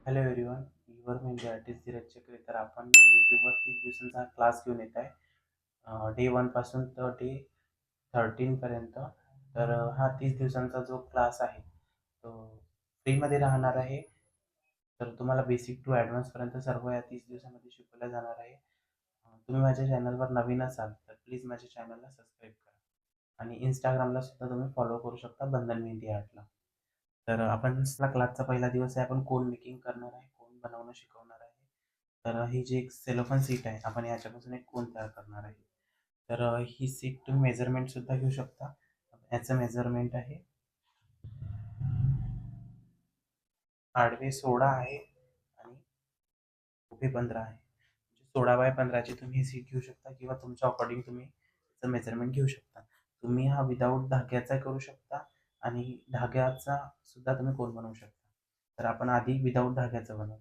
Hello everyone, your mehndi artist Dheeraj चक्रे. तर आपण यूट्यूबवर 30 दिवसांचा क्लास घेऊन येत आहे. डे 1 पासून तर डे 13पर्यंत. तर हा 30 दिवसांचा जो क्लास आहे तो फ्रीमध्ये राहणार आहे. तर तुम्हाला बेसिक टू ॲडव्हान्सपर्यंत सर्व या 30 दिवसामध्ये शिकवलं जाणार आहे. तुम्ही माझ्या चॅनलवर नवीन असाल तर प्लीज माझ्या चॅनलला सबस्क्राईब करा आणि इंस्टाग्रामला सुद्धा तुम्ही फॉलो करू शकता, बंधन मेहंदी आर्टला. तर आपण क्लासचा पहिला दिवस आहे. आपण कोन मेकिंग करणार आहे, कोन बनवणं शिकवणार आहे. तर ही जी एक सेलोफन सीट आहे, आपण याच्यापासून एक कोन तयार करणार आहे. तर ही सीट तुम्ही मेजरमेंट सुद्धा घेऊ शकता. याचं मेजरमेंट आहे आडवे 16 आहे आणि उभे 15 आहे. 16x15ची तुम्ही ही सीट घेऊ शकता किंवा तुमच्या अकॉर्डिंग तुम्ही त्याचं मेजरमेंट घेऊ शकता. तुम्ही हा विदाऊट धाग्याचा करू शकता आणि धाग्याचा सुद्धा तुम्ही कोन बनवू शकता. तर आपण आधी विदाऊट धाग्याचं बनवू.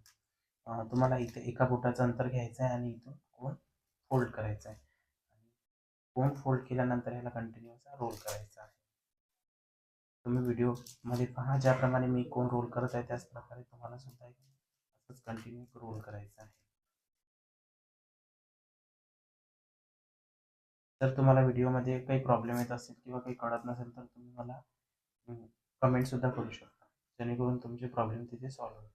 तुम्हाला इथे एका बोटाचं अंतर घ्यायचं आहे आणि इथून कोन फोल्ड करायचा आहे. कोन फोल्ड केल्यानंतर ह्याला कंटिन्यू असा रोल करायचा आहे. तुम्ही व्हिडिओमध्ये पहा, ज्याप्रमाणे मी कोन रोल करत आहे त्याच प्रकारे तुम्हाला सुद्धा असंच कंटिन्यू रोल करायचं आहे. जर तुम्हाला व्हिडिओमध्ये काही प्रॉब्लेम येत असेल किंवा काही कळत नसेल तर तुम्ही मला कमेंटसुद्धा करू शकता, जेणेकरून तुमचे प्रॉब्लेम तिथे सॉल्व्ह होईल.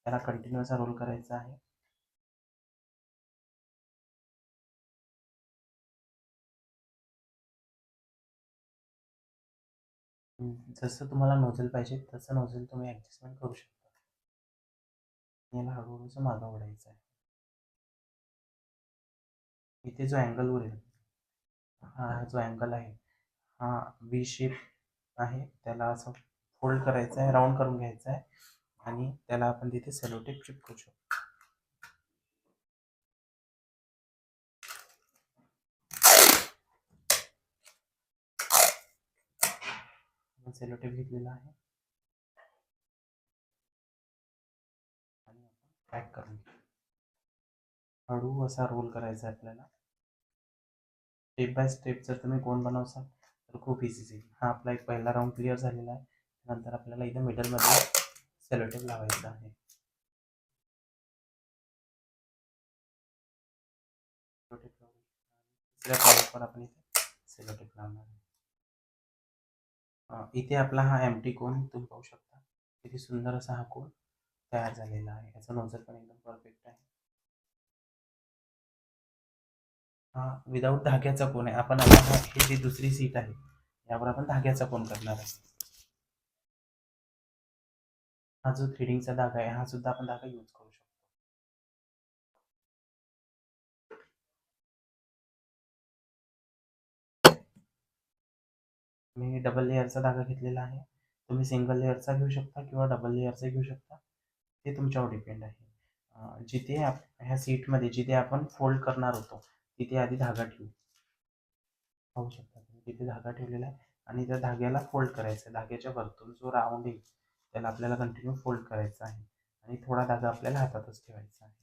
त्याला कंटिन्यू असा रोल करायचा आहे. जसं तुम्हाला नोझल पाहिजे तसं नोझल तुम्ही ॲडजस्टमेंट करू शकता. याला हळूहळूचं मागं ओढायचं आहे. इथे जो अँगल उरेल, हा जो अँगल आहे हा बी शेप आहे. त्याला असं फोल्ड करायचं आहे, राऊंड करून घ्यायचं आहे आणि त्याला आपण तिथे सेलो टेप चिपकू शकतो. सेलो टेप घेतलेला आहे आणि आपण पॅक करून घेऊ. हळू असा रोल करायचा आहे आपल्याला. स्टेप बाय स्टेप जर तुम्ही कोन बनवसाल तर खूप इझी जाईल. हा आपला एक पहिला राऊंड क्लिअर झालेला आहे. नंतर आपल्याला इथे मिडलमध्ये सेलो टेप लावायचा आहे. सेलो टेप लावून दुसऱ्या पॉईंटवर आपण इथे सेलो टेप लावणार आहे. इथे आपला हा एम्प्टी कोन तुम्ही पाहू शकता. किती सुंदर असा हा कोन तयार झालेला आहे. याचा नोझल पण एकदम परफेक्ट आहे. हा विदाऊट धाग्याचा कोन आहे. आपण आता ही जी दुसरी सीट आहे यावर आपण धाग्याचा कोन करणार आहे. हा जो थ्रेडिंगचा धागा आहे हा सुद्धा आपण धागा यूज करू शकतो. मी डबल लेअरचा धागा घेतलेला आहे. तुम्ही सिंगल लेअरचा घेऊ शकता किंवा डबल लेअरचा घेऊ शकता, ते तुमच्यावर डिपेंड आहे. जिथे ह्या सीटमध्ये जिथे आपण फोल्ड करणार होतो तिथे आधी धागा ठेवू. पाहू शकता तुम्ही तिथे धागा ठेवलेला आहे आणि त्या धाग्याला फोल्ड करायचं आहे. धाग्याच्या वरतून जो राऊंड येईल त्याला आपल्याला कंटिन्यू फोल्ड करायचा आहे आणि थोडा धागा आपल्याला हातातच ठेवायचा आहे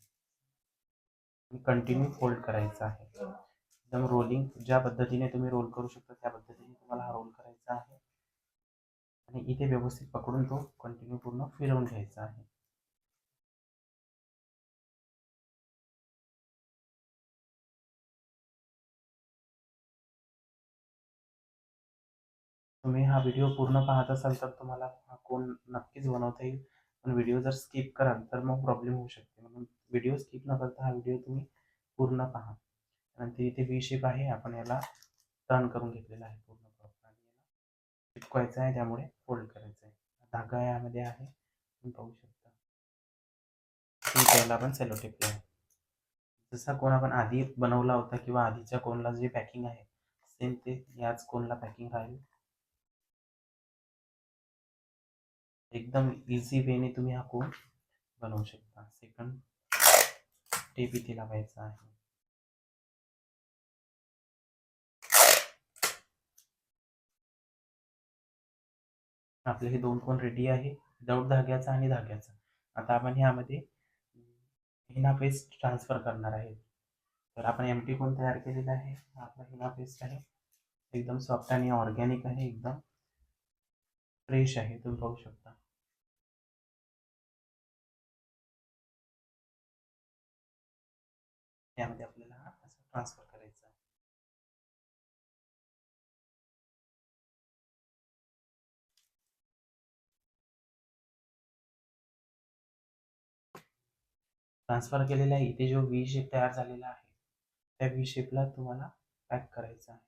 आणि कंटिन्यू फोल्ड करायचा आहे. एकदम रोलिंग ज्या पद्धतीने तुम्ही रोल करू शकता त्या पद्धतीने तुम्हाला हा रोल करायचा आहे आणि इथे व्यवस्थित पकडून तो कंटिन्यू पूर्ण फिरवून घ्यायचा आहे. तुम्ही हा व्हिडिओ पूर्ण पाहत असाल तर तुम्हाला हा कोन नक्कीच बनवता येईल. पण व्हिडिओ जर स्किप कराल तर मग प्रॉब्लेम होऊ शकते. म्हणून व्हिडिओ स्किप न करता हा व्हिडिओ तुम्ही पूर्ण पहा. नंतर इथे व्ही शेप आहे, आपण याला टर्न करून घेतलेला आहे पूर्ण प्रॉपर आणि याला चिपकवायचं आहे, त्यामुळे फोल्ड करायचं आहे. धागा यामध्ये आहे, तुम्ही पाहू शकता. त्याला आपण सेलो टेप लावू. जसा कोन आपण आधी बनवला होता किंवा आधीच्या कोनला जे पॅकिंग आहे सेम ते याच कोनला पॅकिंग राहील. एकदम इझी वेने तुम्ही हा कोन बनवू शकता. सेकंड टेप इथे लावायचा आहे. आपले हे दोन कोन रेडी आहे, विदाऊट धाग्याचा आणि धाग्याचा. आता आपण यामध्ये हिना पेस्ट ट्रान्सफर करणार आहे. तर आपण एम्प्टी कोन तयार केलेला आहे. हा आपला हिना पेस्ट आहे, एकदम सॉफ्ट आणि ऑर्गॅनिक आहे, एकदम फ्रेश आहे, तुम्ही पाहू शकता. यामध्ये आपल्याला असं ट्रान्सफर करायचं आहे. ट्रान्सफर केलेला आहे. इथे जो व्ही शेप तयार झालेला आहे त्या व्ही शेपला तुम्हाला पॅक करायचं आहे.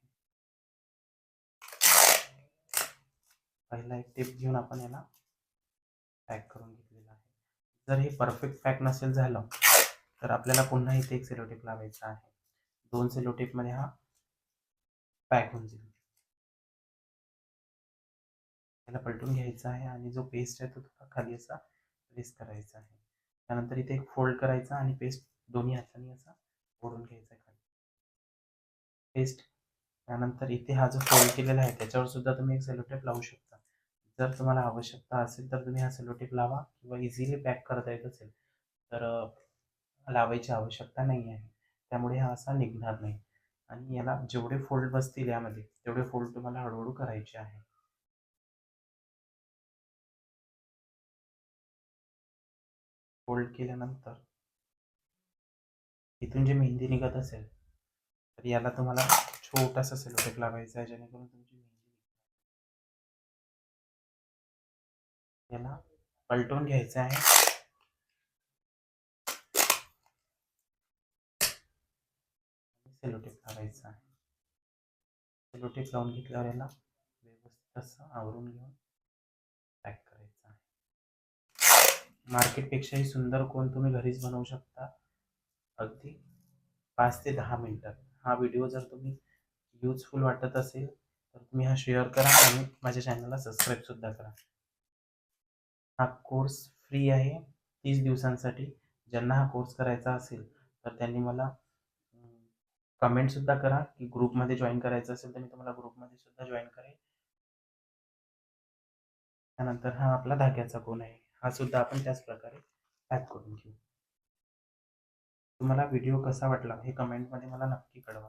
पहिला एक टिप घेऊन आपण याला पॅक करून घेतलेला आहे. जर हे परफेक्ट पॅक नसेल झालं तर आपल्याला पुन्हा इथे एक सेलोटेप लावायचा आहे. 2 सेलोटेपमध्ये हा पॅक होऊन जाईल. त्याला पलटून घ्यायचा आहे आणि जो पेस्ट आहे तो थोडा खाली असा प्रेस करायचा आहे. त्यानंतर इथे एक फोल्ड करायचा आणि पेस्ट दोन्ही हातांनी असा ओढून घ्यायचा आहे खाली पेस्ट. त्यानंतर इथे हा जो फोल्ड केलेला आहे त्याच्यावर सुद्धा तुम्ही एक सेलोटेप लावू शकता. जर तुम्हाला आवश्यकता असेल तर तुम्ही हा सेलोटेप लावा किंवा इझिली पॅक करता येत असेल तर लावायची आवश्यकता नाही आहे. त्यामुळे हा असा निघणार नाही आणि याला जेवढे फोल्ड बसतील यामध्ये तेवढे फोल्ड तुम्हाला हळूहळू करायचे आहे. फोल्ड केल्यानंतर इथून जे मेहंदी निघत असेल तर याला तुम्हाला छोटासा सेलोटेप लावायचा आहे जेणेकरून तुमची मेहंदी याला पलटून घ्यायचं आहे. सेलोटेप लावायचा आहे. सेलोटेप लावून घेतल्यावर याला व्यवस्थित असं आवरून घेऊन पॅक करायचं आहे. मार्केटपेक्षाही सुंदर कोन तुम्ही घरीच बनवू शकता अगदी 5 ते 10 मिनिटात. हा व्हिडिओ जर तुम्ही युजफुल वाटत असेल तर तुम्ही हा शेअर करा आणि माझ्या चॅनलला सबस्क्राईब सुद्धा करा. हा कोर्स फ्री आहे 30 दिवसांसाठी. ज्यांना हा कोर्स करायचा असेल तर त्यांनी मला कमेंट सुद्धा करा की ग्रुपमध्ये जॉईन करायचं असेल तर मी तुम्हाला ग्रुपमध्ये सुद्धा जॉईन करेन. त्यानंतर हा आपला धाग्याचा कोन आहे. हा सुद्धा आपण त्याच प्रकारे पॅक करून घेऊ. तुम्हाला व्हिडिओ कसा वाटला हे कमेंटमध्ये मला नक्की कळवा.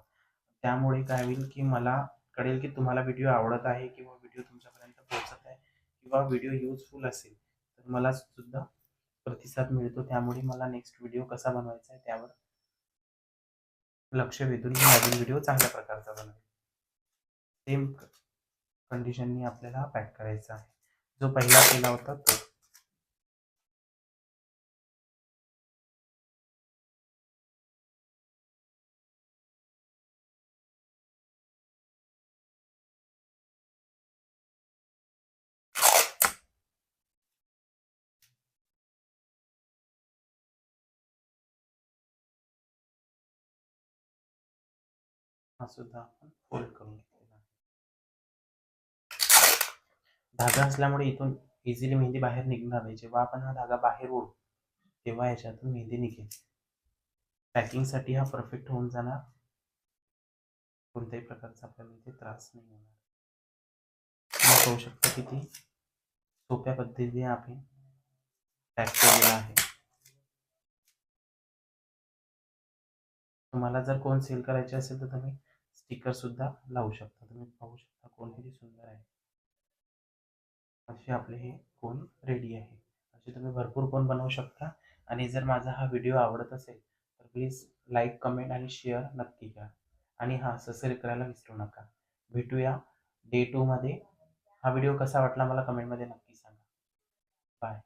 त्यामुळे काय होईल की मला कळेल की तुम्हाला व्हिडिओ आवडत आहे किंवा व्हिडिओ तुमच्यापर्यंत पोहोचत आहे किंवा व्हिडिओ युजफुल असेल तर मला सुद्धा प्रतिसाद मिळतो. त्यामुळे मला नेक्स्ट व्हिडिओ कसा बनवायचा आहे त्यावर लक्ष वेधून मी नवीन व्हिडिओ चांगल्या प्रकारचा बनवेल. सेम कंडिशननी आपल्याला पॅक करायचा आहे. जो पहिला केला होता तो. हा सुद्धा आपण फोल्ड करून घेतलेला आहे. धागा असल्यामुळे इथून इझिली मेहंदी बाहेर निघणार नाही. जेव्हा आपण हा धागा बाहेर ओढू तेव्हा याच्यातून मेहंदी निघेल. पॅकिंगसाठी हा परफेक्ट होऊन जाणार. कोणत्याही प्रकारचा आपल्याला इथे त्रास नाही होणार. तुम्ही पाहू शकता किती सोप्या पद्धतीने आपण पॅक केलेला आहे. तुम्हाला जर कोण सेल करायचे असेल तर तुम्ही स्टिकर सुद्धा लावू शकता. तुम्ही पाहू शकता कोण किती सुंदर आहे. असे आपले हे कोन रेडी आहे. असे तुम्ही भरपूर कोन बनवू शकता. आणि जर माझा हा व्हिडिओ आवडत असेल तर प्लीज लाईक, कमेंट आणि शेअर नक्की करा. आणि हां, सबस्क्राईब करायला विसरू नका. भेटूया डे 2 मध्ये. हा व्हिडिओ कसा वाटला मला कमेंटमध्ये नक्की सांगा. बाय.